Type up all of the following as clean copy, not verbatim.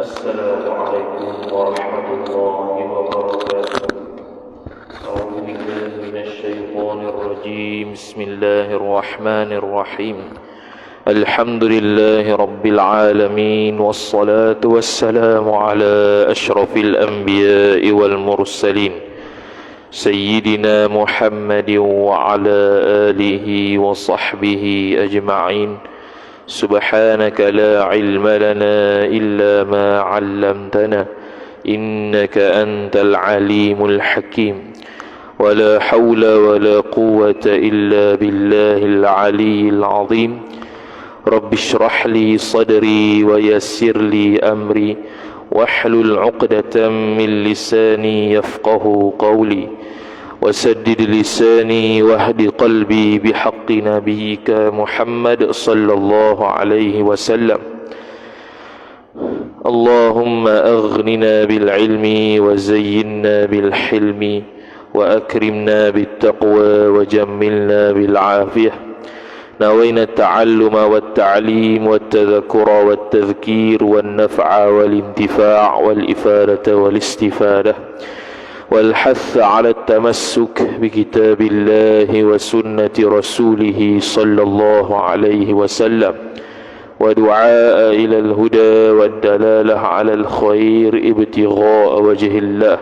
Assalamualaikum warahmatullahi wabarakatuh. A'udzu billahi minasyaitonir rajim. Bismillahirrahmanirrahim. Alhamdulillahi rabbil alamin wassalatu wassalamu ala asyrafil anbiya'i wal mursalin sayyidina Muhammadin wa ala alihi wa sahbihi ajma'in. سبحانك لا علم لنا إلا ما علمتنا إنك أنت العليم الحكيم ولا حول ولا قوة إلا بالله العلي العظيم رب اشرح لي صدري ويسر لي أمري واحلل عقدة من لساني يفقه قولي وسدد لساني واهد قلبي بحق نبيك محمد صلى الله عليه وسلم. اللهم أغننا بالعلم وزينا بالحلم وأكرمنا بالتقوى وجملنا بالعافية. نوينا التعلم والتعليم والتذكر والتذكير والنفع والانتفاع والإفادة والاستفادة والحث على التمسك بكتاب الله وسنة رسوله صلى الله عليه وسلم ودعاء إلى الهدى والدلالة على الخير ابتغاء وجه الله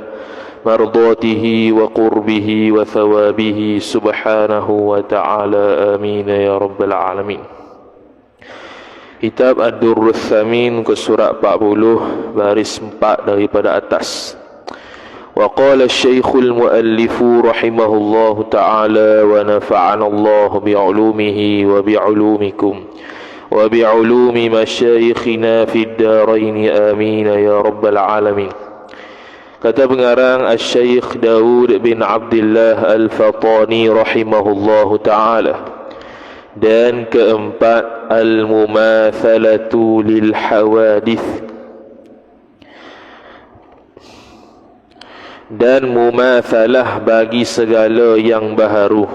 مرضاته وقربه وثوابه سبحانه وتعالى آمين يا رب العالمين. Kitab Ad-Durrul Tsamin ke surah 40 baris 4 daripada atas. وقال الشيخ المؤلف رحمه الله تعالى ونفعنا الله بعلومه وبعلومكم وبعلوم مشايخنا في الدارين آمين يا رب العالمين. Kata pengarang Al-Syeikh Daud bin Abdullah Al-Fatani rahimahullahu ta'ala. Dan keempat, al-mumathalatu lil hawadith. Dan mumathalah bagi segala yang baharu,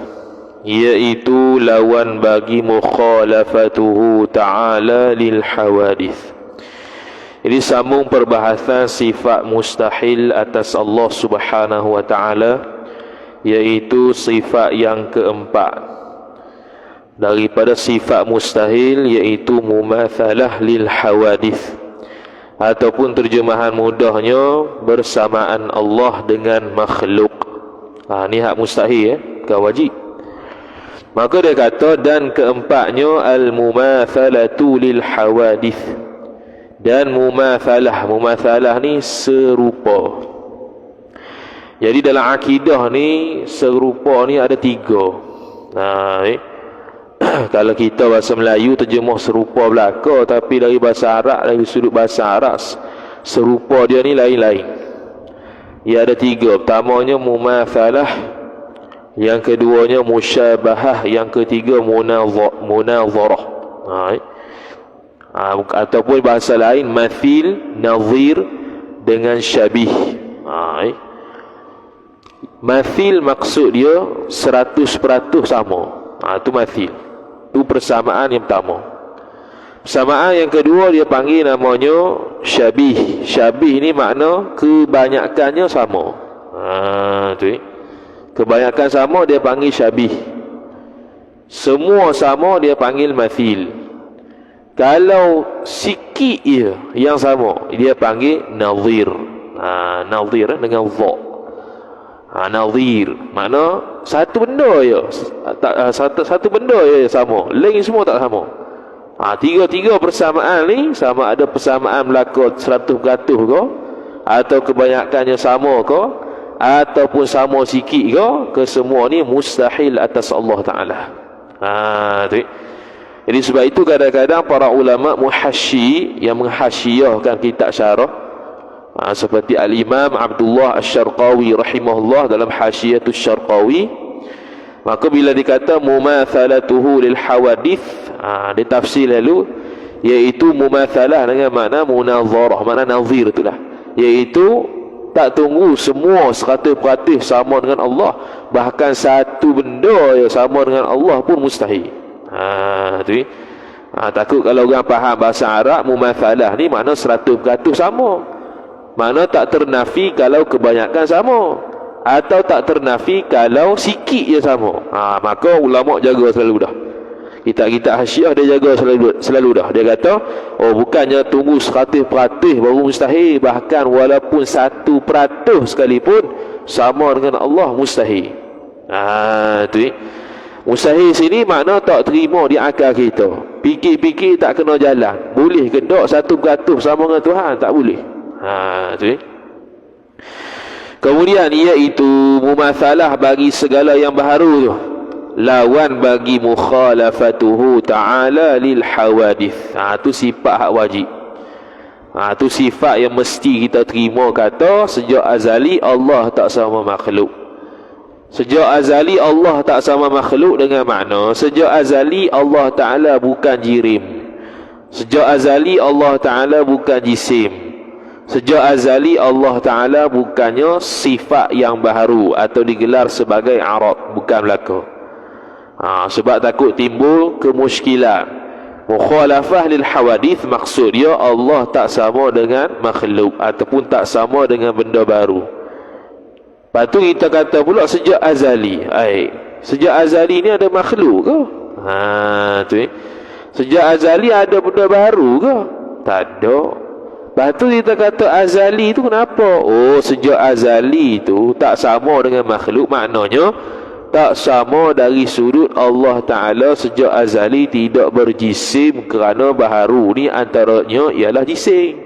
iaitu lawan bagi mukhalafatuhu ta'ala lil hawadith. Jadi sambung perbahasan sifat mustahil atas Allah subhanahu wa ta'ala, iaitu sifat yang keempat daripada sifat mustahil, iaitu mumathalah lil hawadith, ataupun terjemahan mudahnya bersamaan Allah dengan makhluk. Ni hak mustahil, bukan wajib. Maka dia kata, dan keempatnya al-mumathalatu lil hawadith. Dan mumathalah ni serupa. Jadi dalam akidah ni serupa ni ada 3. Kalau kita bahasa Melayu terjemah serupa belaka, tapi dari bahasa Arab, dari sudut bahasa Arab, serupa dia ni lain-lain. Ia ada 3. Pertamanya mumathalah, yang keduanya musyabahah, yang ketiga munazarah. Ataupun bahasa lain mathil, nazir dengan syabih. Mathil maksud dia 100% sama. Itu mathil. Itu persamaan yang pertama. Persamaan yang kedua dia panggil namanya syabih. Syabih ni makna kebanyakannya sama. Kebanyakan sama dia panggil syabih. Semua sama dia panggil mathil. Kalau sikit je yang sama, dia panggil nazir. Nazir dengan dha. Nadhir makna satu benda je, satu benda je sama, lain semua tak sama. Tiga-tiga persamaan ni, sama ada persamaan berlaku 100% ke, atau kebanyakannya sama ke, ataupun sama sikit ke, kesemua ni mustahil atas Allah Ta'ala. Jadi sebab itu kadang-kadang para ulama muhasyi yang menghasyiahkan kitab syarah, seperti Al-Imam Abdullah Asy-Syarqawi rahimahullah dalam Hasyiatus Syarqawi, maka bila dikata mumathalatuhu lil hawadith, dia tafsir lalu, iaitu mumathalah dengan makna munazarah, makna nazir itulah, iaitu tak tunggu semua 100% sama dengan Allah, bahkan satu benda yang sama dengan Allah pun mustahil. Takut kalau orang faham bahasa Arab, mumathalah ni makna 100% sama, makna tak ternafi kalau kebanyakan sama, atau tak ternafi kalau sikit je sama. Maka ulama jaga selalu dah. Kitab-kitab hasyiah dia jaga selalu dah. Dia kata, bukannya tunggu 100% baru mustahil, bahkan walaupun 1% sekalipun sama dengan Allah mustahil. Mustahil sini makna tak terima di akal kita. Fikir-fikir tak kena jalan. Boleh ke tak 1% sama dengan Tuhan? Tak boleh. Kemudian iaitu mumatsalah bagi segala yang baharu tu, lawan bagi mukhalafatuhu ta'ala lil hawadith. Tu sifat hak wajib. Tu sifat yang mesti kita terima, kata sejak azali Allah tak sama makhluk. Sejak azali Allah tak sama makhluk dengan makna sejak azali Allah Ta'ala bukan jirim, sejak azali Allah Ta'ala bukan jisim, sejak azali Allah Ta'ala bukannya sifat yang baharu atau digelar sebagai arad, bukan belaka. Sebab takut timbul kemusykilan. Mukhalafah lil hawadith maksud dia Allah tak sama dengan makhluk ataupun tak sama dengan benda baru. Lepas tu kita kata pula sejak azali. Sejak azali ni ada makhluk ke? Sejak azali ada benda baru ke? Tak ada. Lepas tu kita kata azali tu kenapa? Sejak azali tu tak sama dengan makhluk, maknanya tak sama dari sudut Allah Ta'ala sejak azali tidak berjisim, kerana baharu ni antaranya ialah jisim.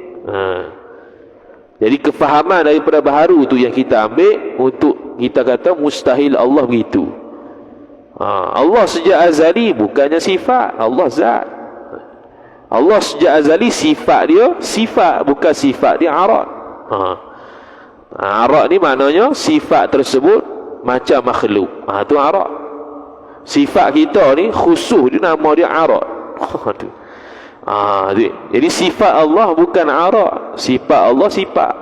Jadi kefahaman daripada baharu tu yang kita ambil untuk kita kata mustahil Allah begitu. Allah sejak azali bukannya sifat, Allah zat. Allah sejak azali sifat dia sifat, bukan sifat dia arad. Arad ni maknanya sifat tersebut macam makhluk. Tu arad. Sifat kita ni khusus dia, nama dia arad. Jadi sifat Allah bukan arad. Sifat Allah sifat.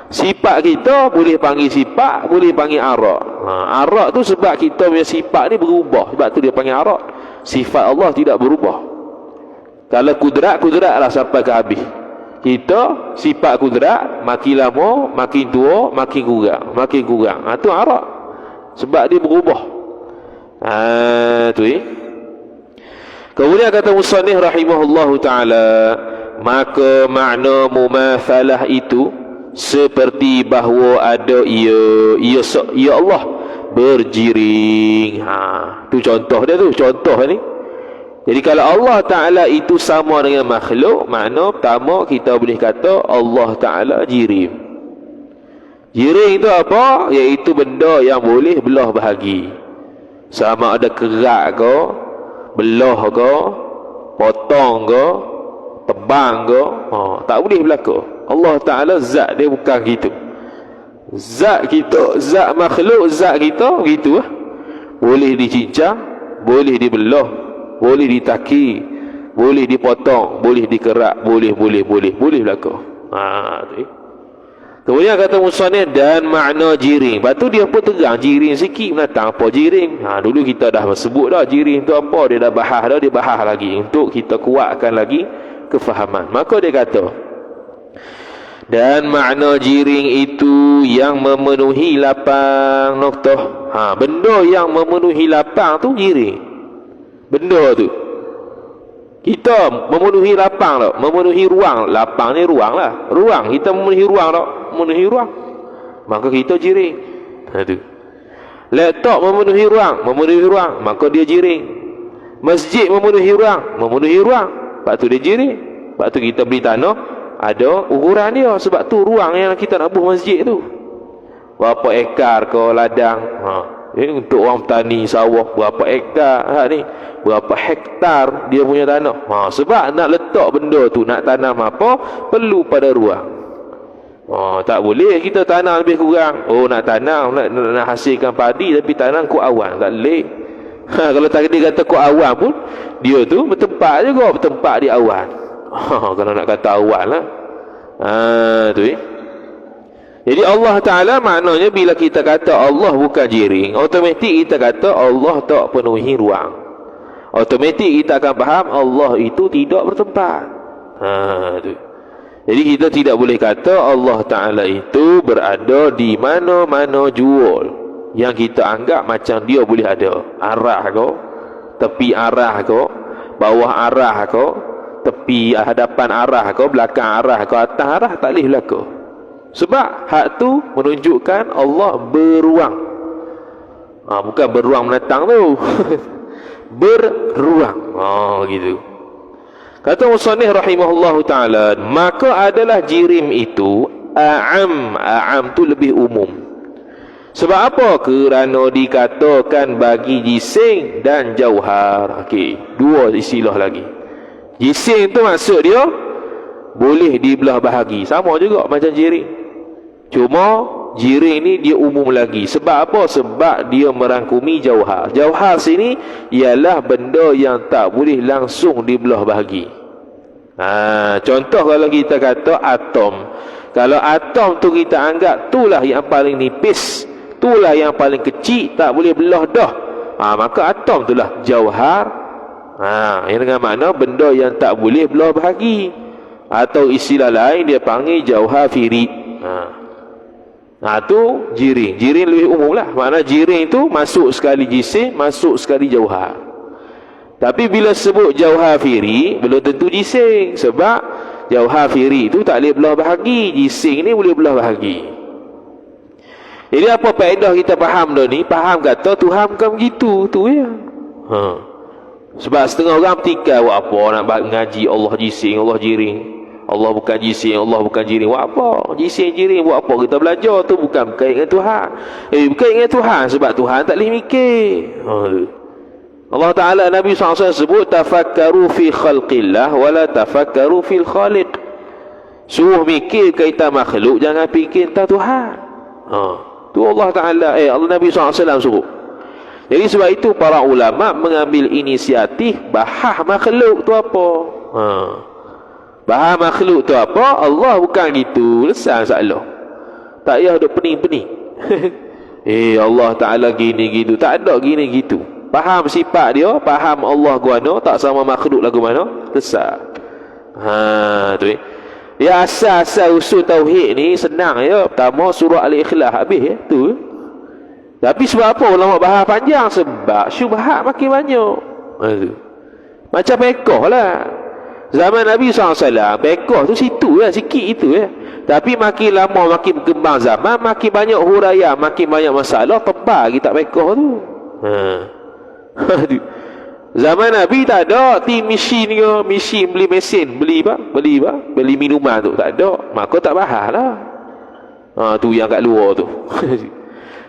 Sifat kita boleh panggil sifat, boleh panggil arad. Arad tu sebab kita punya sifat ni berubah, sebab tu dia panggil arad. Sifat Allah tidak berubah. Kalau kudrat, kudratlah sampai ke habis. Kita sifat kudrat makin lama, makin tua, makin kurang, makin kurang. Tu arad. Sebab dia berubah. Kemudian kata musannif rahimahullahu ta'ala, maka makna mumatsalah itu seperti bahawa ada ia Allah berjiring. Tu contoh dia tu, contoh ni. Jadi kalau Allah Ta'ala itu sama dengan makhluk, makna pertama kita boleh kata Allah Ta'ala jirim. Jiring itu apa? Iaitu benda yang boleh belah bahagi. Sama ada kerak ke, belah ke, potong ke, tebang ke, tak boleh berlaku. Allah Ta'ala zat dia bukan gitu. Zat kita, zat makhluk, zat kita begitu. Boleh dicincang, boleh dibelah, boleh ditaki, boleh dipotong, boleh dikerak, boleh berlaku. Kemudian kata musannif, dan makna jiring. Lepas tu dia pun terang jiring sikit menatang apa jiring. Dulu kita dah sebut dah jiring tu apa, dia dah bahas dah, dia bahas lagi untuk kita kuatkan lagi kefahaman. Maka dia kata, dan makna jiring itu yang memenuhi lapang noktah. Benda yang memenuhi lapang tu jiring. Benda tu kita memenuhi lapang tak? Memenuhi ruang. Lapang ni ruang lah. Ruang. Kita memenuhi ruang tak? Memenuhi ruang. Maka kita jiring. Laptop memenuhi ruang, maka dia jiring. Masjid memenuhi ruang, lepas tu dia jiring. Lepas tu kita beli tanah, ada ukuran dia. Sebab tu ruang yang kita nak buat masjid tu, berapa ekar ke ladang, untuk orang petani sawah, berapa ekar ni, berapa hektar dia punya tanah. Sebab nak letak benda tu, nak tanam apa, perlu pada ruang. Tak boleh kita tanam lebih kurang. Nak tanam, nak hasilkan padi, tapi tanam kok awan, tak boleh. Kalau dia kata kok awan pun, dia tu bertempat juga, bertempat di awan. Kalau nak kata awan lah. Tu Jadi Allah Ta'ala maknanya bila kita kata Allah bukan jiring, automatik kita kata Allah tak penuhi ruang. Automatik kita akan faham Allah itu tidak bertempat. Tu. Jadi kita tidak boleh kata Allah Ta'ala itu berada di mana-mana jual yang kita anggap macam dia boleh ada. Arah kau, tepi arah kau, bawah arah kau, tepi hadapan arah kau, belakang arah kau, atas arah, tak boleh berlaku. Sebab hak tu menunjukkan Allah beruang. Bukan beruang menatang tu. Beruang. Gitu. Kata musannif rahimahullahu ta'ala, maka adalah jirim itu a'am tu lebih umum. Sebab apa? Kerana dikatakan bagi jising dan jauhar. Dua istilah lagi. Jising tu maksud dia boleh dibelah bahagi, sama juga macam jiring. Cuma jiring ni dia umum lagi. Sebab apa? Sebab dia merangkumi jauhar. Jauhar sini ialah benda yang tak boleh langsung dibelah bahagi. Contoh kalau kita kata atom. Kalau atom tu kita anggap itulah yang paling nipis, itulah yang paling kecil, tak boleh belah dah, maka atom itulah jauhar. Yang dengan makna benda yang tak boleh belah bahagi. Atau istilah lain dia panggil jauhar firid. Tu jiring. Jiring lebih umum lah. Makna jiring tu masuk sekali jisim, masuk sekali jauhar. Tapi bila sebut jauhar firi, belum tentu jising. Sebab jauhar firi tu tak boleh belah bahagi, jising ni boleh belah bahagi. Jadi apa faedah kita faham dah ni? Faham kata Tuhan bukan begitu tu ya. Sebab setengah orang bertikai, buat apa nak ngaji Allah jising, Allah jiring, Allah bukan jising, Allah bukan jiring. Buat apa? Jising, jiring, buat apa? Kita belajar tu bukan berkait dengan Tuhan. Berkait dengan Tuhan. Sebab Tuhan tak boleh mikir. Allah Ta'ala, Nabi SAW sebut, tafakkaru fi khalqillah wala tafakkaru fil khaliq. Suruh mikir kaitan makhluk, jangan fikir tentang Tuhan. Tu Allah Ta'ala, Allah Nabi SAW suruh. Jadi sebab itu para ulama mengambil inisiatif bahas makhluk tu apa. Bahas makhluk tu apa? Allah bukan gitu. Lesang salah. Tak payah duk pening-pening. Allah Ta'ala gini gitu. Tak ada gini gitu. Faham sifat dia, faham Allah guano, tak sama makhluk lagu mana, lesang. Tu ya, asal-asal usul tauhid ni senang ya. Pertama surah Al-Ikhlas habis ya. Tu. Tapi sebab apa ulama bahas panjang? Sebab syubhat makin banyak. Macam pekoh lah. Zaman Nabi SAW, pekoh tu situ ya, sikit itu ya. Tapi makin lama, makin berkembang zaman, makin banyak huraian, makin banyak masalah, tebal kita pekoh tu. Zaman Nabi tak ada mesin ke, mesin beli mesin, beli minuman tu tak ada, maka tak bahas lah. Tu yang kat luar tu.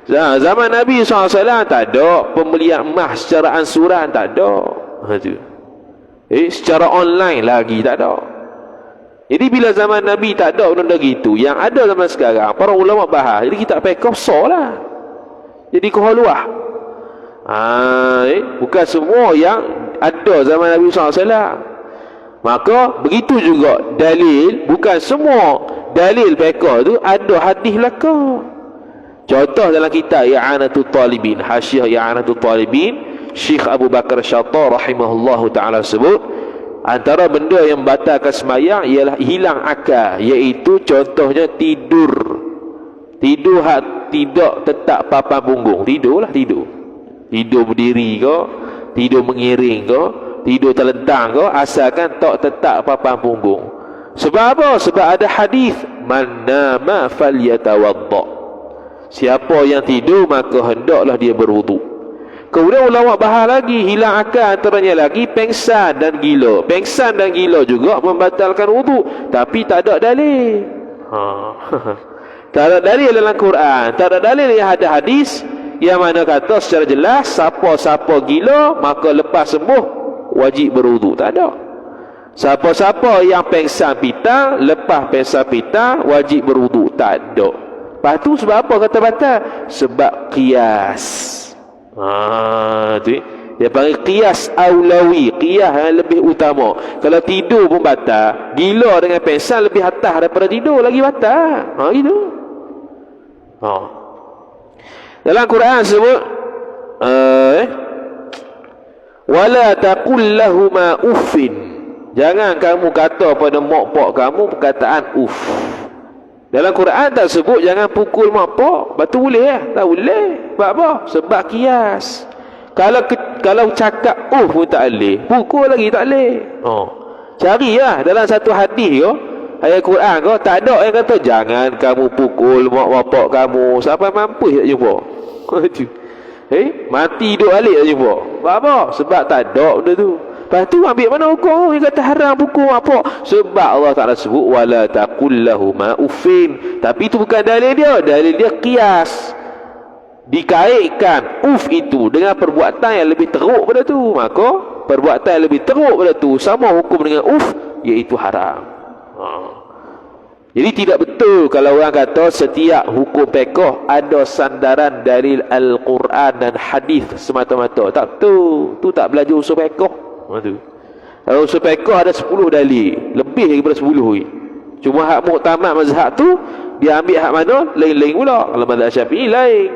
Zaman Nabi SAW tak ada pembelian emas secara ansuran, tak ada. Secara online lagi tak ada. Jadi bila zaman Nabi tak ada benda gitu, yang ada zaman sekarang para ulama bahas, jadi kita pekoh besar lah. Jadi kau luah. Bukan semua yang ada zaman Nabi SAW. Maka begitu juga dalil, bukan semua dalil fiqh tu ada hadis belaka. Contoh dalam kitab I'anatul Talibin, Hasyiah I'anatul Talibin, Syekh Abu Bakar Syattar rahimahullahu ta'ala sebut, antara benda yang membatalkan sembahyang ialah hilang akal, iaitu contohnya tidur tidak tetap papan punggung. Tidur berdiri ke, tidur mengiring ke, tidur terlentang ke, asalkan tak tetap papan punggung. Sebab apa? Sebab ada hadis man nama falyatawadda. Siapa yang tidur maka hendaklah dia berwuduk. Kemudian ulama bahas lagi, hilang akal antaranya lagi pengsan dan gila. Pengsan dan gila juga membatalkan wuduk, tapi tak ada dalil. Tak ada dalil dalam Quran, tak ada dalil yang ada hadis yang mana kata secara jelas siapa-siapa gila maka lepas sembuh wajib berwuduk. Tak ada. Siapa-siapa yang pengsan pitang, lepas pengsan pitang wajib berwuduk. Tak ada. Lepas tu sebab apa kata batal? Sebab qiyas. Tu dia panggil qiyas aulawi, qiyas yang lebih utama. Kalau tidur pun batal, gila dengan pengsan lebih atas daripada tidur lagi batal. Gitu. Dalam Quran sebut wala taqul lahuma uffin. Jangan kamu kata pada mak pak kamu perkataan uff. Dalam Quran tak sebut jangan pukul mak pak. Betul boleh ya? Tak boleh. Sebab apa? Sebab kias. Kalau cakap pun tak boleh, pukul lagi tak boleh. Carilah dalam satu hadis ke, ayat Quran ke, tak ada yang kata jangan kamu pukul mak bapak kamu. Siapa mampu tak jumpa? Mati duduk balik tak jumpa. Sebab apa? Sebab tak ada benda tu. Lepas tu ambil mana hukum yang kata haram pukul apa? Sebab Allah Ta'ala sebut wala taqul lahuma uffin. Tapi itu bukan dalil dia. Dalil dia qiyas. Dikaitkan uff itu dengan perbuatan yang lebih teruk pada tu, maka perbuatan yang lebih teruk pada tu sama hukum dengan uff, iaitu haram. Jadi tidak betul kalau orang kata setiap hukum fiqh ada sandaran dalil Al-Quran dan hadis semata-mata. Tak betul. Tu tak belajar usul fiqh. Kalau usul fiqh ada 10 dalil, lebih daripada 10 lagi. Cuma hak muktamad mazhab tu dia ambil hak mana? Lain-lain pula. Kalau mazhab Syafi'i lain,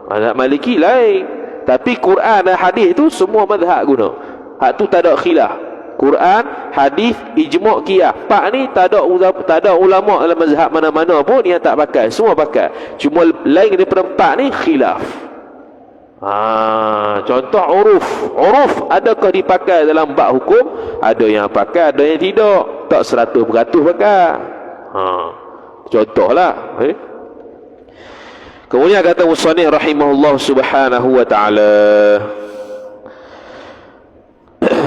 mazhab Maliki lain. Tapi Quran dan hadis tu semua mazhab guna. Hak tu tak ada khilaf. Quran, hadis, ijma', qiyas. Pak ni tak ada ulama dalam mazhab mana-mana pun yang tak pakai. Semua pakai. Cuma lain daripada 4 ni khilaf. Contoh uruf adakah dipakai dalam bab hukum? Ada yang pakai, ada yang tidak. Tak 100% pakai. Contohlah. Kemudian kata musannif rahimahullah subhanahu wa ta'ala,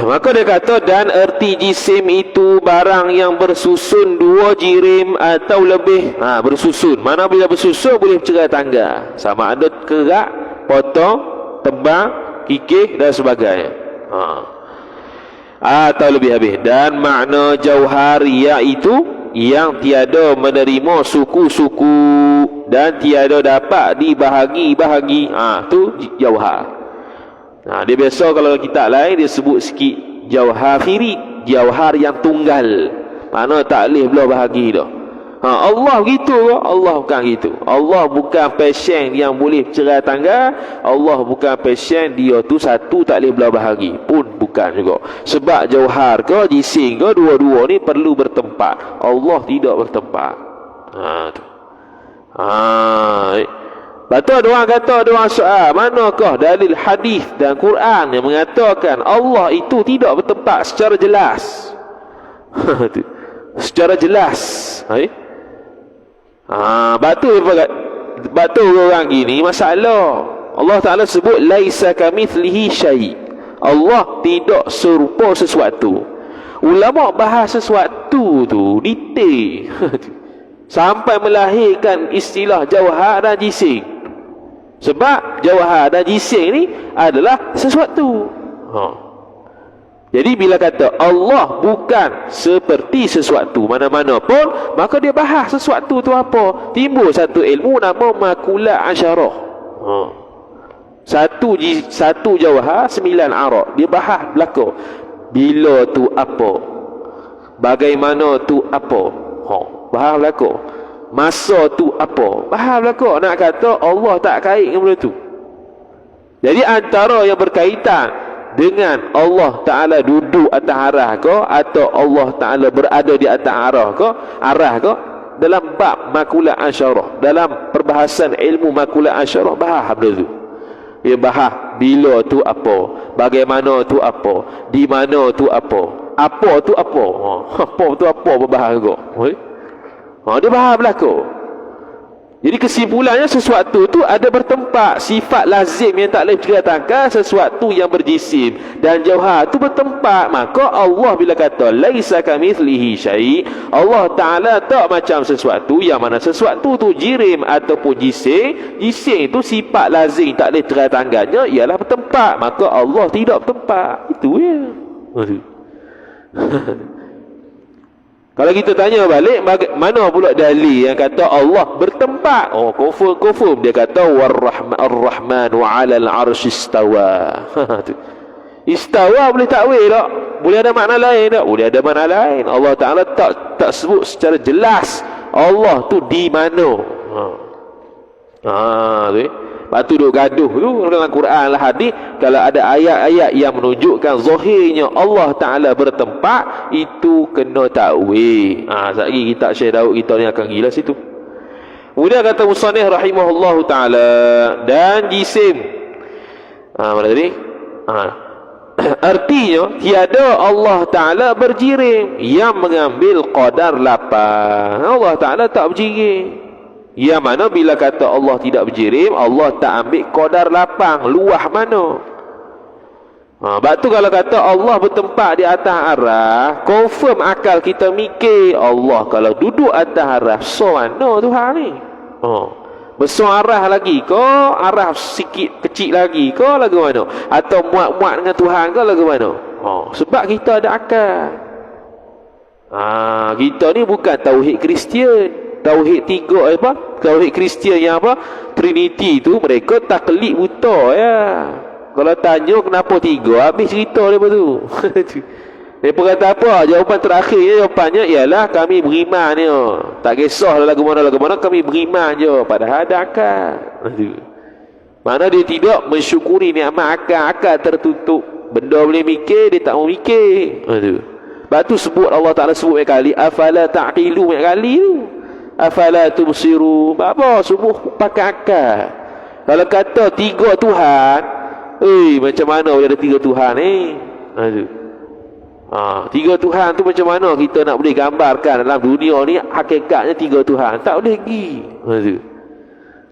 maka dia kata dan erti jisim itu barang yang bersusun 2 jirim atau lebih. Bersusun. Mana bila bersusun boleh bercerai tangga. Sama ada kerak, potong, tebang, kikih dan sebagainya. Atau lebih habis. Dan makna jauhar iaitu yang tiada menerima suku-suku dan tiada dapat dibahagi-bahagi. Tu jauhar. Dia biasa kalau kitab lain dia sebut sikit jauhar firid, jauhar yang tunggal. Mana tak boleh belah bahagi dah. Allah gitu ke? Allah bukan gitu. Allah bukan pasien yang boleh cerai tangga. Allah bukan pasien dia tu satu tak boleh belah bahagi. Pun bukan juga. Sebab jauhar ke jisim ke dua-dua ni perlu bertempat. Allah tidak bertempat. Tu. Lepas tu ada orang kata, ada orang soal, manakah dalil hadis dan Quran yang mengatakan Allah itu tidak bertempat secara jelas? Secara jelas. Batu orang gini masalah. Allah Ta'ala sebut laisa kamitslihi syai'. Allah tidak serupa sesuatu. Ulama bahas sesuatu tu detail sampai melahirkan istilah jauhar dan jisim. Sebab jauhar dan jisim ni adalah sesuatu. Jadi bila kata Allah bukan seperti sesuatu mana-mana pun, maka dia bahas sesuatu tu apa. Timbul satu ilmu nama makulah asyarah. Satu jauhar 9 arah. Dia bahas belaka. Bila tu apa, bagaimana tu apa, bahas belaka. Masa tu apa, bahas belaka. Nak kata Allah tak kait dengan benda tu. Jadi antara yang berkaitan dengan Allah Ta'ala duduk atas arah ke, atau Allah Ta'ala berada di atas arah ke, dalam bab makulah asyarah, dalam perbahasan ilmu makulah asyarah, bahas benda tu. Dia bahas bila tu apa, bagaimana tu apa, di mana tu apa tu apa, apa tu apa, berbahas juga. Dia bahas belaka. Jadi kesimpulannya sesuatu tu ada bertempat. Sifat lazim yang tak boleh dikatakan sesuatu yang berjisim. Dan jauhar tu bertempat. Maka Allah bila kata laisa kamitslihi syai', Allah Ta'ala tak macam sesuatu yang mana sesuatu tu jirim ataupun jising. Jising tu sifat lazim tak boleh dikatakannya ialah bertempat. Maka Allah tidak bertempat. Itu ya. Kalau kita tanya balik, mana pula dalil yang kata Allah bertempat? Oh, confirm dia kata Ar-Rahman wa 'alal 'arsy istawa. Istawa boleh takwil tak? Boleh ada makna lain tak? Boleh ada makna lain. Allah Taala tak sebut secara jelas Allah tu di mana. Tu. Lepas tu duk gaduh tu dalam Quran lah hadis. Kalau ada ayat-ayat yang menunjukkan zahirnya Allah Ta'ala bertempat, itu kena takwil. Sekejap lagi kitab Syekh Daud kita ni akan gila situ. Kemudian kata musannif rahimahullahu ta'ala, dan jisim. Mana tadi? Artinya tiada Allah Ta'ala berjirim yang mengambil qadar lapang. Allah Ta'ala tak berjirim. Yang mana bila kata Allah tidak berjirim, Allah tak ambil qadar lapang, luah mana. Sebab tu kalau kata Allah bertempat di atas arah, confirm akal kita mikir Allah kalau duduk atas arah, so mana Tuhan ni? Besar arah lagi ke, arah sikit kecil lagi ke, lagu mana? Atau muat-muat dengan Tuhan ke, lagu mana? Sebab kita ada akal. Kita ni bukan tauhid Kristian. Tauhid tiga Tauhid Kristian yang Trinity tu mereka taklid buta ya. Kalau tanya kenapa tiga, habis cerita dia tu. Mereka kata apa? Jawapan terakhirnya, jawapannya ialah kami beriman je. Tak kisah lagu mana kami beriman je. Padahal ada akal. Mana dia tidak mensyukuri nikmat akal tertutup. Benda boleh mikir, dia tak mau mikir. Lepas tu sebut Allah Ta'ala sebut banyak kali, afala ta'qilu banyak kali tu. Afala tubsiru. Apa? Semua pakai akal. Kalau kata tiga Tuhan, macam mana boleh ada tiga Tuhan ni? Tiga Tuhan tu macam mana kita nak boleh gambarkan dalam dunia ni hakikatnya tiga Tuhan? Tak boleh lagi.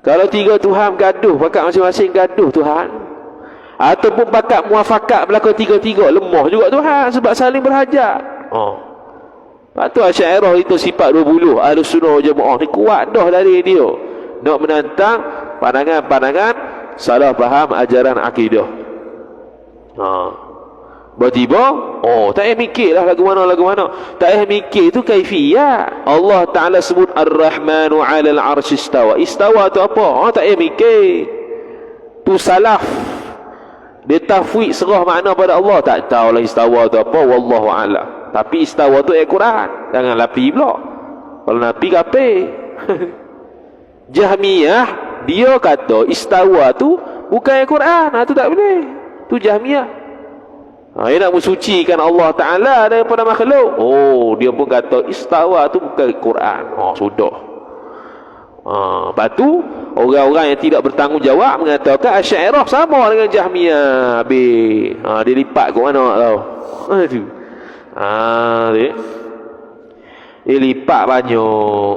Kalau tiga Tuhan gaduh, pakat masing-masing gaduh Tuhan, ataupun pakat muafakat berlaku tiga-tiga, lemah juga Tuhan sebab saling berhajat. Lepas tu Asy'ariyah itu sifat 20, Ahlussunnah wal Jamaah ni kuat dah dari dia nak menantang pandangan-pandangan salah faham ajaran akidah. Tiba-tiba tak payah mikir lah lagu mana. Tak payah mikir tu kaifiyat. Allah Ta'ala sebut Ar-Rahmanu 'alal 'arsy istawa. Istawa tu apa? Tak payah mikir. Tu salaf. Dia tafwid serah makna pada Allah. Tak tahulah istawa tu apa, wallahu a'lam. Tapi istawa tu Quran. Jangan lapi pula. Kalau napi kafir. Jahmiyah dia kata istawa tu bukan Quran. Tu tak boleh. Tu Jahmiyah. Dia nak mensucikan Allah Ta'ala daripada makhluk. Dia pun kata istawa tu bukan Quran. Sudah. Lepas tu orang-orang yang tidak bertanggungjawab mengatakan Asy'ariyah sama dengan Jahmiyah. Habis dia lipat ke mana tau. Dia lipat banyak.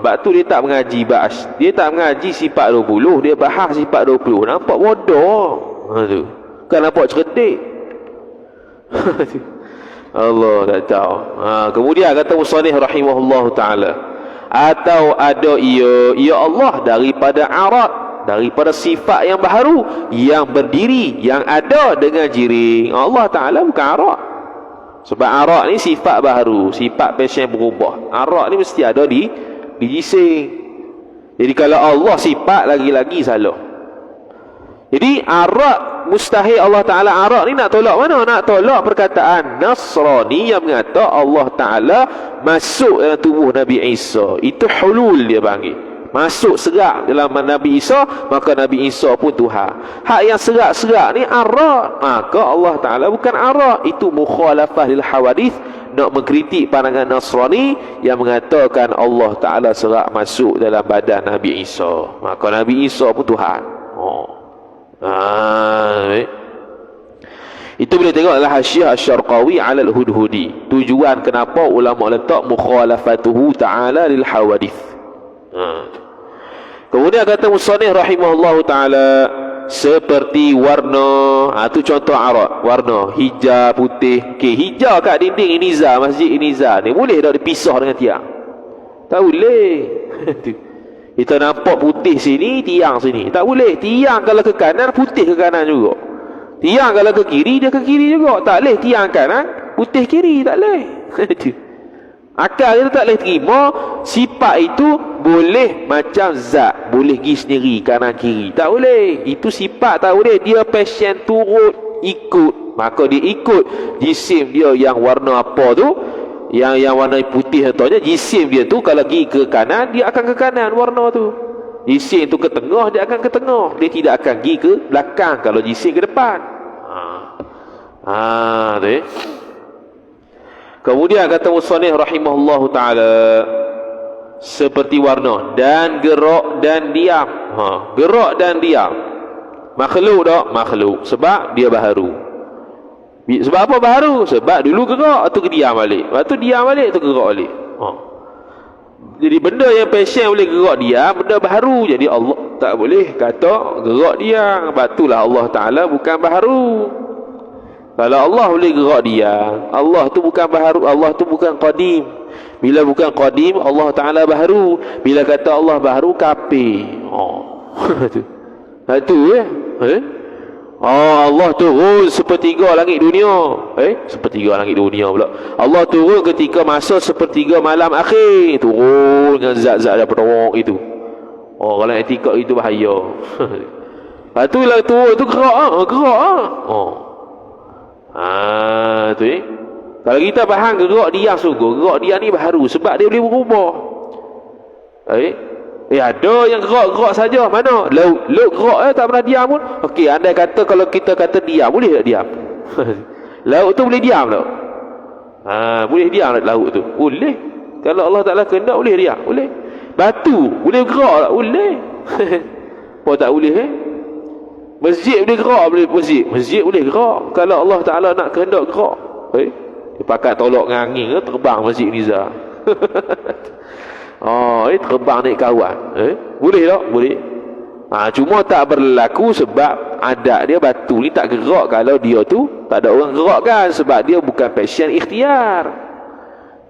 Sebab tu dia tak mengaji ba'as. Dia tak mengaji sifat 20, dia bahas sifat 20. Nampak bodoh. Kan nampak cerdik. Allah tak tahu. Kemudian kata musannif rahimahullahu ta'ala, atau ada ia Allah daripada arat, daripada sifat yang baharu, yang berdiri, yang ada dengan jiring. Allah Ta'ala bukan arat. Sebab arak ni sifat baharu, sifat pasien berubah. Arak ni mesti ada di jisim. Jadi kalau Allah sifat, lagi-lagi salah. Jadi arak mustahil Allah Ta'ala arak ni nak tolak mana? Nak tolak perkataan Nasrani yang mengata Allah Ta'ala masuk dalam tubuh Nabi Isa. Itu hulul dia panggil. Masuk serak dalam Nabi Isa, maka Nabi Isa pun Tuhan. Hak yang serak-serak ni arak. Maka Allah Ta'ala bukan arak. Itu mukhalafah lil hawadith, nak mengkritik pandangan Nasrani yang mengatakan Allah Ta'ala serak masuk dalam badan Nabi Isa. Maka Nabi Isa pun Tuhan. Itu boleh tengok dalam Hasyiah Asy-Syarqawi 'ala al-Hudhudi. Tujuan kenapa ulama letak mukhalafatuhu ta'ala lil hawadith. Kemudian kata musannif rahimahullahu taala, seperti warna, tu contoh Arab, warna hijau, putih. Okey, hijau kat dinding Iniza, masjid Iniza ni boleh tak dipisah dengan tiang? Tak boleh. Kita nampak putih sini, tiang sini. Tak boleh. Tiang kalau ke kanan, putih ke kanan juga. Tiang kalau ke kiri, dia ke kiri juga. Tak boleh tiang kanan, putih kiri. Tak boleh. Akal kita tak boleh terima sifat itu boleh macam zat, boleh pergi sendiri kanan kiri. Tak boleh. Itu sifat tak boleh. Dia passion turut ikut, maka dia ikut jisim dia yang warna apa tu, yang warna putih contohnya. Jisim dia tu kalau pergi ke kanan, dia akan ke kanan warna tu. Jisim tu ke tengah, dia akan ke tengah. Dia tidak akan pergi ke belakang kalau jisim ke depan. Tu Kemudian kata musannif rahimahullahu taala, seperti warna dan gerak dan diam. Gerak dan diam. Makhluk tak? Makhluk. Sebab dia baharu. Sebab apa baharu? Sebab dulu gerak, tu diam balik. Lepas tu diam balik, tu gerak balik. Jadi benda yang passion boleh gerak diam, benda baharu. Jadi Allah tak boleh kata gerak diam. Sebab itulah Allah Ta'ala bukan baharu. Kalau Allah boleh gerak dia, Allah tu bukan baharu, Allah tu bukan qadim. Bila bukan qadim, Allah Ta'ala baharu. Bila kata Allah baharu, kafir. Itu Allah turun sepertiga langit dunia. Sepertiga langit dunia pula. Allah turun ketika masa sepertiga malam akhir. Turun dengan zat-zat daripada orang itu. Kalau etika itu bahaya. Lepas tu lah turun tu gerak. Kalau kita faham gerak dia sungguh, gerak dia ni baharu sebab dia boleh berubah. Ada yang gerak saja. Mana laut gerak tak pernah diam pun. Okey, andai kata kalau kita kata diam, boleh tak diam? Laut tu boleh diam tak? Boleh diam tak laut tu? Boleh. Kalau Allah Ta'ala kehendak boleh diam, boleh. Batu boleh gerak tak? Boleh. Apa tak boleh Masjid boleh gerak, boleh masjid boleh gerak kalau Allah Ta'ala nak kehendak gerak. Dia pakat tolak dengan angin, terbang masjid Niza. Terbang naik kawan. Boleh tak? Boleh. Cuma tak berlaku sebab adat dia batu ni tak gerak kalau dia tu tak ada orang gerakkan, sebab dia bukan passion ikhtiar.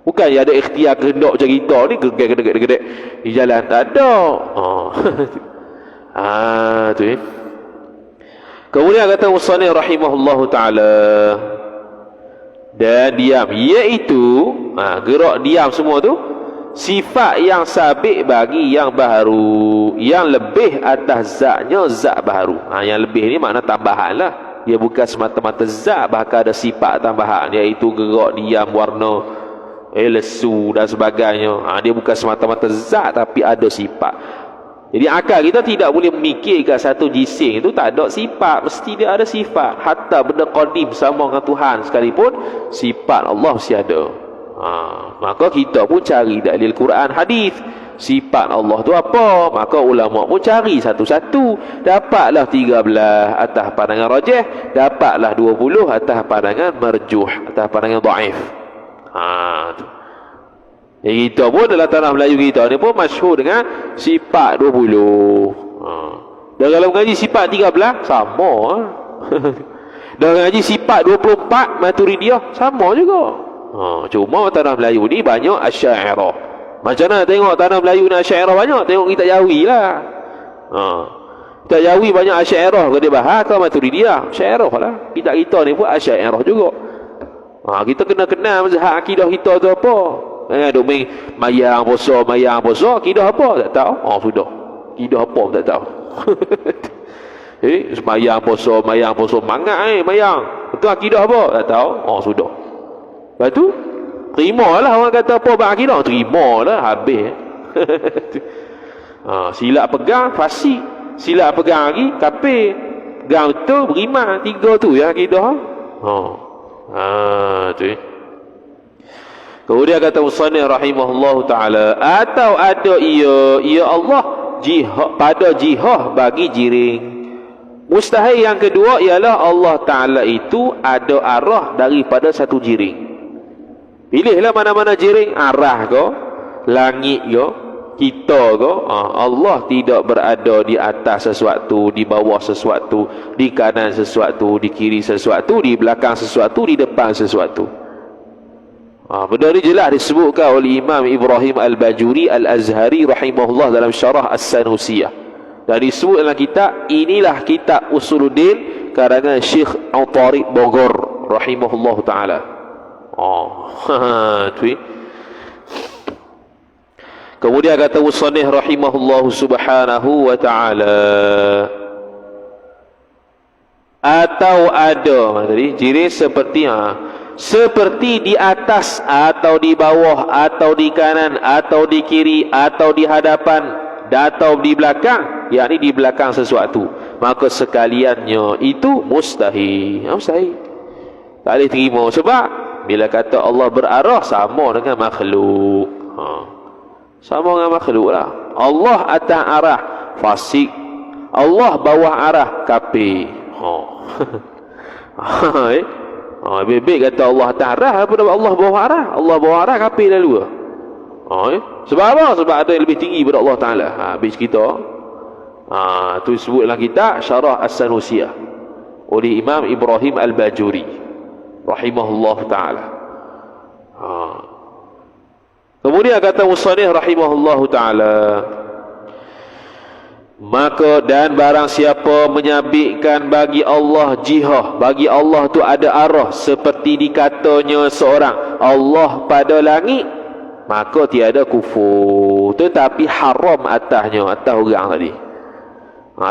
Bukan ada ikhtiar kehendak macam kita ni gedek-gedek di jalan, tak ada. Kemudian kata musannif rahimahullahu taala, dan diam, iaitu gerak diam semua tu sifat yang sabit bagi yang baharu, yang lebih atas zatnya zat baharu. Yang lebih ni makna tambahan lah. Dia bukan semata-mata zat, bahkan ada sifat tambahan, iaitu gerak diam, warna, lesu dan sebagainya. Dia bukan semata-mata zat, tapi ada sifat. Jadi akal kita tidak boleh memikirkan satu jisim itu tak ada sifat, mesti dia ada sifat. Hatta benda qadim sama dengan Tuhan sekalipun, sifat Allah mesti ada. Maka kita pun cari dalil Quran, hadis, sifat Allah tu apa. Maka ulama pun cari satu-satu. Dapatlah 13 atas pandangan rajih, dapatlah 20 atas pandangan marjuh, atas pandangan dhaif. Kita pun dalam tanah Melayu kita ni pun masyhur dengan sifat 20. Dan kalau mengaji sifat 13 sama. Dan mengaji sifat 24 Maturidiyah sama juga. Cuma tanah Melayu ni banyak Asy'ariyah. Macam mana tengok tanah Melayu ni Asy'ariyah banyak? Tengok kita Jawi lah. Kita Jawi banyak Asy'ariyah, kalau dia bahas ke Maturidiyah, Asy'ariyah lah. Kita ni pun Asy'ariyah juga. Kita kena kenal mazhab akidah kita tu apa. Duk main mayang poso, akidah apa tak tahu. Sudah. Akidah apa tak tahu. Mayang poso mangat mayang. Betul akidah apa tak tahu. Sudah. Lepas tu terimalah orang kata apa bab akidah, terimalah habis. Silap pegang fasik, silap pegang lagi kafir. Pegang betul beriman, tiga tu ya akidah. Tu. Kemudian kata musannif rahimahullahu taala, atau ada ia Allah pada jihah bagi jiring. Mustahil yang kedua ialah Allah Ta'ala itu ada arah daripada satu jiring. Pilihlah mana-mana jiring, arah ke, langit ke, kita ke, Allah tidak berada di atas sesuatu, di bawah sesuatu, di kanan sesuatu, di kiri sesuatu, di belakang sesuatu, di depan sesuatu. Benda ni jelas disebutkan oleh Imam Ibrahim Al-Bajuri Al-Azhari rahimahullah dalam syarah As-Sanusiyah. Dan disebut dalam kitab, inilah kitab Usuluddin karangan Syekh Al-Tariq Bogor rahimahullah ta'ala. Tu. Kemudian kata Musannif rahimahullahu subhanahu wa ta'ala, atau ada tadi ciri seperti seperti di atas atau di bawah atau di kanan atau di kiri atau di hadapan atau di belakang, yakni di belakang sesuatu, maka sekaliannya itu mustahil. Mustahil, tak boleh terima. Sebab bila kata Allah berarah, sama dengan makhluk. Sama dengan makhluk lah. Allah atas arah fasik, Allah bawah arah kafir. Bebek kata Allah atas arah, apa dah Allah bawah arah? Allah bawah arah kafir lalu. Sebab apa? Sebab ada yang lebih tinggi daripada Allah Ta'ala. Habis kita tu sebutlah kita Syarah As-Sanusiyah oleh Imam Ibrahim Al-Bajuri rahimahullah ta'ala. Kemudian kata Musannif rahimahullah ta'ala, maka dan barang siapa menyabitkan bagi Allah jihah, bagi Allah tu ada arah, seperti dikatanya seorang Allah pada langit, maka tiada kufur, tetapi haram atasnya, atas orang tadi.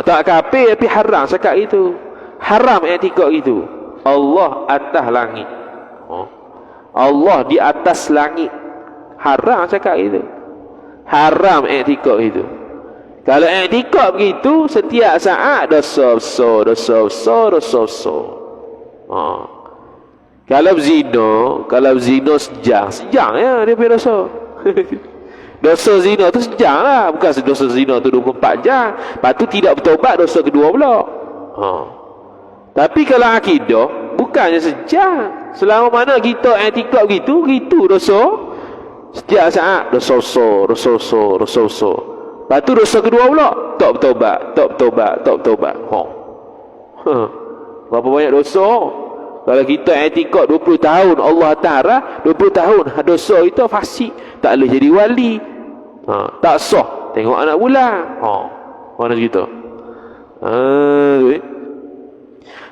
Tak kafir tapi haram cakap itu. Haram etika itu. Allah atas langit, Allah di atas langit, haram cakap itu. Haram etika itu. Kalau etika begitu, setiap saat dosa besar, dosa besar, dosa besar. Kalau zina sejang ya dia punya dosa. Dosa zina tu sejang lah, bukan dosa zina tu 24 jam. Lepas tu tidak bertobat, dosa kedua pula. Tapi kalau akidah, bukannya sejang. Selama mana kita etika begitu, gitu dosa. Setiap saat dosa besar, dosa besar, dosa besar. Lepas tu dosa kedua pula, tak bertobat. Berapa banyak dosa? Kalau kita etikad 20 tahun Allah Ta'ala, 20 tahun dosa itu fasik, tak boleh jadi wali, tak sah tengok anak bulan. Mana gitu?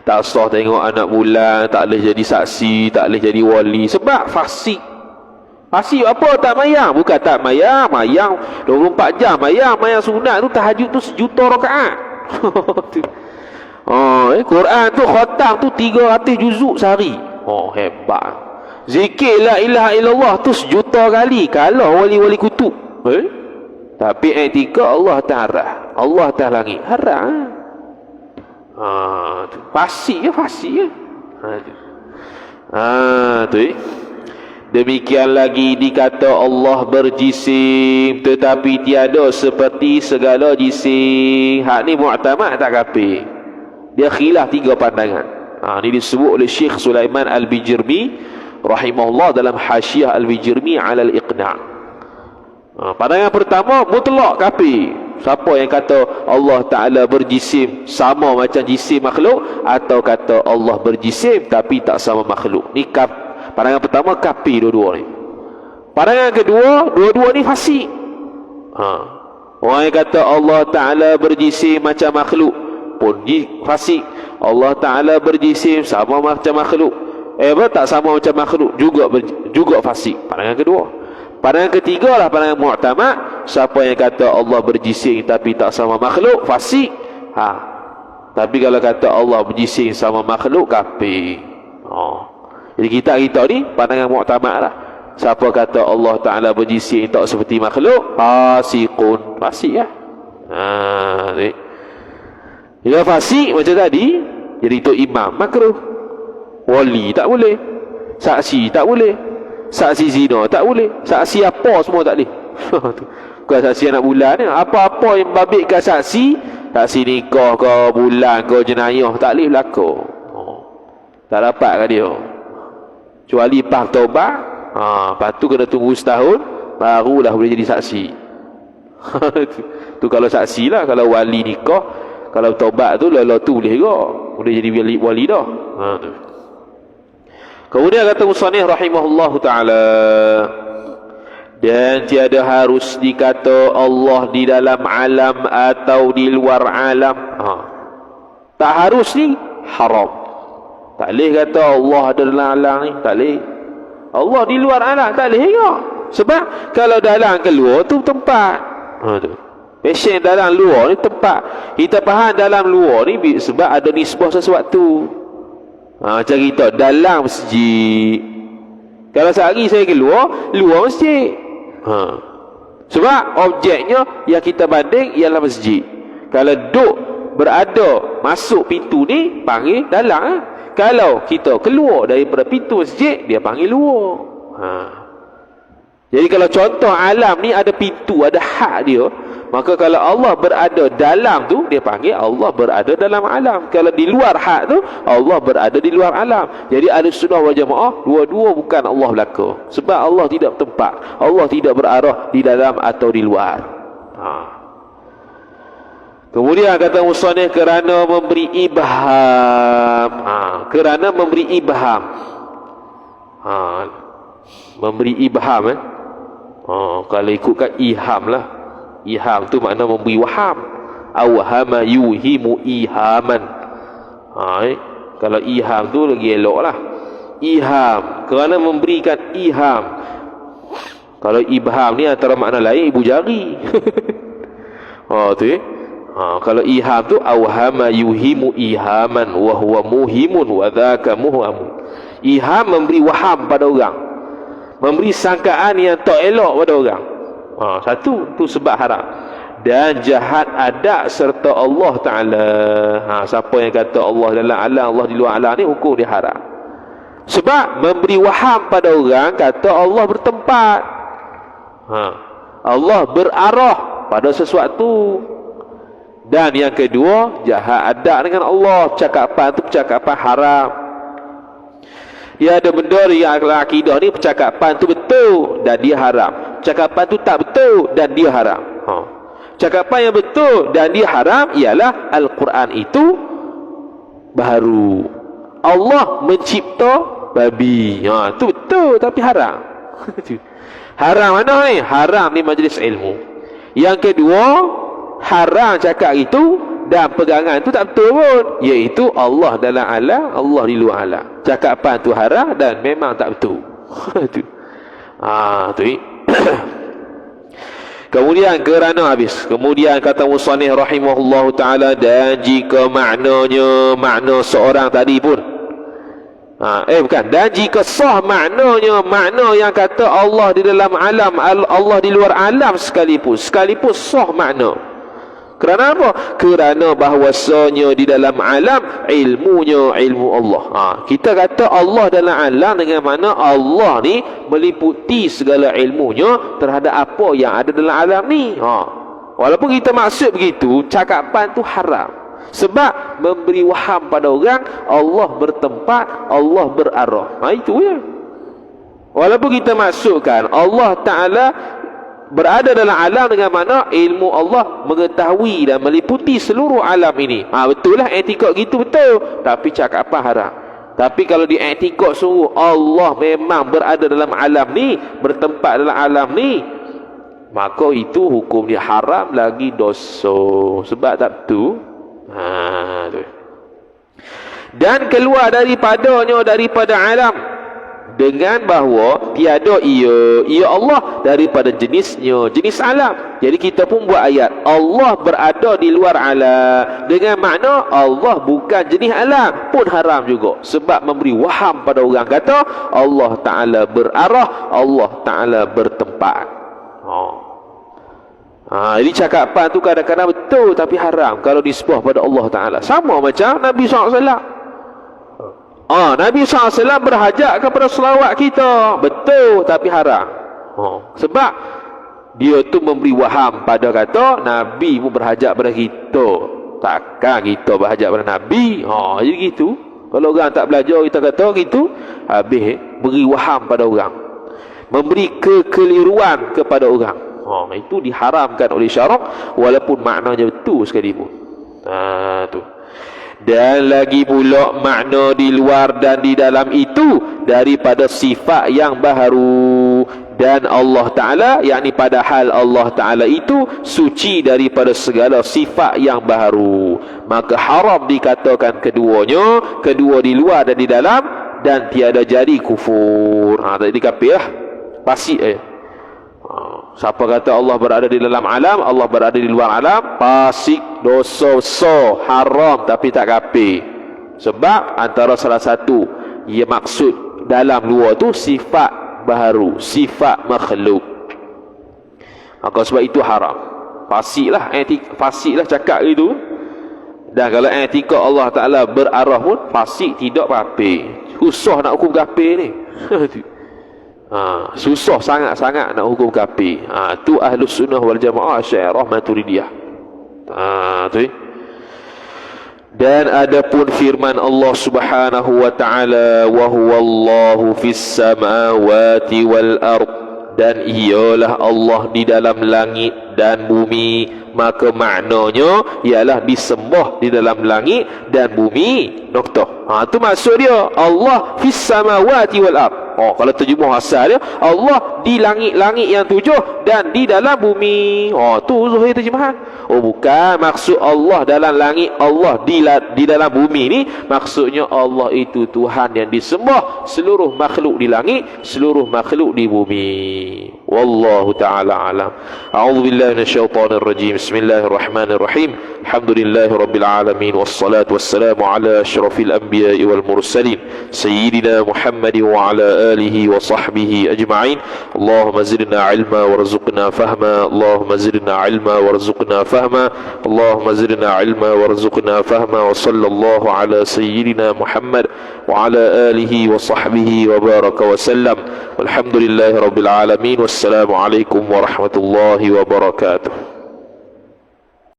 Tak sah tengok anak bulan, tak boleh jadi saksi, tak boleh jadi wali, sebab fasik. Fasik apa? Tak mayang. Bukan tak mayang, mayang 24 jam mayang sunat tu, tahajud tu 1,000,000 rakaat. Quran tu khatam tu 300 juzuk sehari. Hebat. Zikir la ilaha illallah tu 1,000,000 kali kalau wali-wali kutub. Tapi etika Allah Ta'ala, Allah Ta'ala langit, haram. Fasik ya. Tu. Demikian lagi dikata Allah berjisim, tetapi tiada seperti segala jisim. Hak ni mu'tamad tak kafir. Dia khilaf 3 pandangan. Ini disebut oleh Syekh Sulaiman Al-Bijirmi rahimahullah dalam Hasyiah Al-Bijirmi 'ala al-Iqna'. Pandangan pertama mutlak kafir. Siapa yang kata Allah Ta'ala berjisim sama macam jisim makhluk, atau kata Allah berjisim tapi tak sama makhluk, ni pandangan pertama kafir dua-dua ni. Pandangan kedua, dua-dua ni fasik. Orang yang kata Allah Ta'ala berjisim macam makhluk pun fasik. Allah Ta'ala berjisim sama macam makhluk, tak sama macam makhluk juga fasik. Pandangan kedua. Pandangan ketiga lah pandangan mu'tamad. Siapa yang kata Allah berjisim tapi tak sama makhluk, fasik. Tapi kalau kata Allah berjisim sama makhluk, kafir. Jadi kita ni pandangan mu'tamad lah. Siapa kata Allah Ta'ala berjisim tak seperti makhluk, fasikun, fasik lah. Bila fasik macam tadi, jadi itu imam makruh, wali tak boleh, saksi tak boleh, saksi zina tak boleh, saksi apa semua tak boleh. Bukan saksi anak bulan ni, apa-apa yang babitkan saksi, saksi nikah ke, bulan ke, jenayah, tak boleh berlaku. Tak dapat kan dia, kecuali lepas taubat. Lepas tu kena tunggu setahun, barulah boleh jadi saksi. tu kalau saksi lah. Kalau wali nikah, kalau taubat tu lalu tu boleh juga, boleh jadi wali dah. Tu. Kemudian kata musannif rahimahullahu taala, dan tiada harus dikata Allah di dalam alam atau di luar alam. Tak harus ni haram. Tak boleh kata Allah ada dalam alam ni, tak boleh. Allah di luar alam, tak boleh juga. Sebab kalau dalam keluar tu tempat. Tu. Passion dalam luar ni tempat. Kita faham dalam luar ni sebab ada nisbah sesuatu. Macam kita dalam masjid. Kalau sehari saya keluar, luar masjid. Sebab objeknya yang kita banding ialah masjid. Kalau duk berada masuk pintu ni, panggil dalam. Kalau kita keluar daripada pintu masjid, dia panggil luar. Jadi kalau contoh alam ni ada pintu, ada had dia, maka kalau Allah berada dalam tu, dia panggil Allah berada dalam alam. Kalau di luar had tu, Allah berada di luar alam. Jadi Ahlussunnah wal Jamaah, dua-dua bukan Allah belaka. Sebab Allah tidak bertempat, Allah tidak berarah di dalam atau di luar. Kemudian kata musannif, kerana memberi ibham. Kerana memberi ibham. Memberi ibham kalau ikutkan iham lah. Iham tu makna memberi waham. Awhama yuhimu ihaman. Kalau iham tu lagi elok lah. Iham, kerana memberikan iham. Kalau ibham ni antara makna lain ibu jari. Tu kalau iham tu awhama yuhimu ihaman wa huwa muhimun wa dhaka muhamun. Iham memberi waham pada orang, memberi sangkaan yang tak elok pada orang. Satu tu sebab haram. Dan jahat adab serta Allah Ta'ala. Siapa yang kata Allah dalam alam, Allah di luar alam ni, hukum dia haram. Sebab memberi waham pada orang kata Allah bertempat, Allah berarah pada sesuatu. Dan yang kedua, jahat adab dengan Allah. Percakapan tu percakapan haram. Dia ada benda yang akidah ni, percakapan tu betul dan dia haram. Percakapan tu tak betul dan dia haram. Percakapan yang betul dan dia haram ialah Al-Quran itu baru. Allah mencipta babi. Itu betul tapi haram. Haram mana ni? Haram ni majlis ilmu. Yang kedua, haram cakap itu dan pegangan itu tak betul pun, iaitu Allah dalam alam, Allah di luar alam. Cakapan tu haram dan memang tak betul. Tu. Kemudian kerana habis. Kemudian kata musannif rahimahullahu taala, dan jika maknanya makna seorang tadi pun bukan, dan jika sah maknanya makna yang kata Allah di dalam alam, Allah di luar alam sekalipun sah makna. Kerana apa? Kerana bahawasanya di dalam alam ilmunya ilmu Allah. Kita kata Allah dalam alam dengan mana Allah ni meliputi segala ilmunya terhadap apa yang ada dalam alam ni. Walaupun kita maksud begitu, cakapan tu haram. Sebab memberi waham pada orang Allah bertempat, Allah berarah. Itu ya. Walaupun kita maksudkan Allah Ta'ala berada dalam alam dengan mana ilmu Allah mengetahui dan meliputi seluruh alam ini. Betul lah etikot gitu, betul. Tapi cakapan haram. Tapi kalau di etikot sungguh Allah memang berada dalam alam ni, bertempat dalam alam ni, maka itu hukum dia haram lagi dosa. Sebab tak betul. Tu. Dan keluar daripadanya, daripada alam, dengan bahawa tiada ia Allah daripada jenisnya, jenis alam. Jadi kita pun buat ayat Allah berada di luar alam dengan makna Allah bukan jenis alam, pun haram juga. Sebab memberi waham pada orang kata Allah Ta'ala berarah, Allah Ta'ala bertempat. Jadi cakapan tu kadang-kadang betul tapi haram kalau disebut pada Allah Ta'ala. Sama macam Nabi SAW. Nabi SAW berhajat kepada selawat kita, betul tapi haram. Sebab dia tu memberi waham pada kata Nabi pun berhajat pada kita. Takkan kita berhajat pada Nabi. Jadi gitu. Kalau orang tak belajar kita kata gitu, habis beri waham pada orang, memberi kekeliruan kepada orang. Itu diharamkan oleh syarak walaupun maknanya betul sekalipun. Tu. Dan lagi pula makna di luar dan di dalam itu daripada sifat yang baharu. Dan Allah Ta'ala, yakni padahal Allah Ta'ala itu suci daripada segala sifat yang baharu, maka haram dikatakan keduanya, kedua di luar dan di dalam, dan tiada jadi kufur. Tadi kafir lah, pasti siapa kata Allah berada di dalam alam, Allah berada di luar alam, fasik, dosa besar, haram, tapi tak kafir. Sebab antara salah satu ia maksud dalam luar tu sifat baharu, sifat makhluk. Maka sebab itu haram. Fasik lah cakap gitu. Dan kalau etika Allah Ta'ala berarah pun fasik, tidak kafir. Susah nak hukum kafir ni. Susah sangat-sangat nak hukum kafir. Tu Ahlus Sunnah wal Jamaah, Asy'ariyah, Maturidiyah. Tu. Dan adapun firman Allah Subhanahu wa taala, wa huwallahu fis samawati wal ard, dan ialah Allah di dalam langit dan bumi, maka maknanya ialah disembah di dalam langit dan bumi. Itu maksud dia, Allah fis samawati wal ard. Kalau terjemah asal dia, Allah di langit-langit yang 7 dan di dalam bumi. Tu zahir terjemahan. Bukan maksud Allah dalam langit, Allah di dalam bumi ni maksudnya Allah itu Tuhan yang disembah, seluruh makhluk di langit, seluruh makhluk di bumi. Wallahu ta'ala alam. A'udzubillahi minasyaitonir rajim. Bismillahirrahmanirrahim. Alhamdulillahirabbil alamin, wassalatu wassalamu ala asyrafil anbiya'i wal mursalin sayyidina Muhammadin wa ala آله وصحبه أجمعين. اللهم زدنا علما وارزقنا فهما. اللهم زدنا علما وارزقنا فهما. اللهم زدنا علما وارزقنا فهما. وصلى الله على سيدنا محمد وعلى آله وصحبه وبارك وسلم. والحمد لله رب العالمين. والسلام عليكم ورحمة الله وبركاته.